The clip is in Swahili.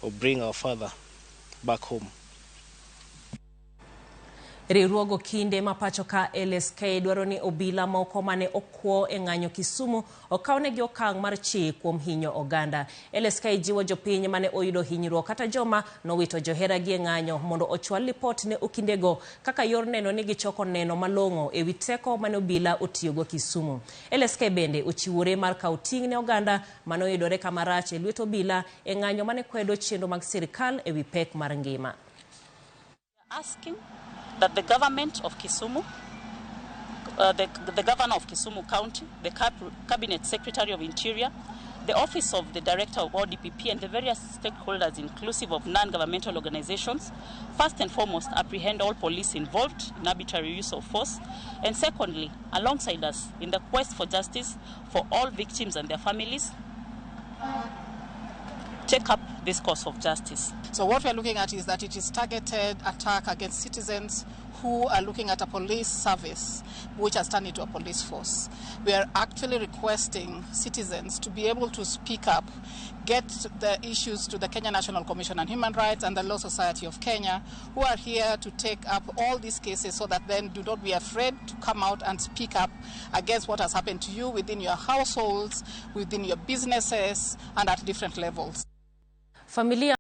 or bring our father back home. Riwruog okinde mapacho ka LSK dwaroni obila moko mane okwo e ng'anyo Kisumu okaw negi okang' mar chik kuom hinyo oganda. LSK jiwo jopiny mane oyudo hinyruok kata joma nowito joheragi e ng'anyo mondo ochwal lipot ne okindego kaka yor neno ni gichoko neno malong'o ewi teko mane obila otiyogo Kisumu. LSK bende ochiwore mar kawo ting' ne oganda mane oyudore kamarach e lwet obila e ng'anyo mane kwedo chenro mag sirikal ewi pek mar ngima. That the government of Kisumu, the governor of Kisumu County, the cabinet secretary of interior, the office of the director of ODPP and the various stakeholders inclusive of non-governmental organizations, first and foremost apprehend all police involved in arbitrary use of force, and secondly, alongside us in the quest for justice for all victims and their families, take up this cause of justice. So what we're looking at is that it is targeted attack against citizens who are looking at a police service which has turned into a police force. We are actually requesting citizens to be able to speak up, get the issues to the Kenya National Commission on Human Rights and the Law Society of Kenya, who are here to take up all these cases so that then do not be afraid to come out and speak up against what has happened to you within your households, within your businesses, and at different levels. Familia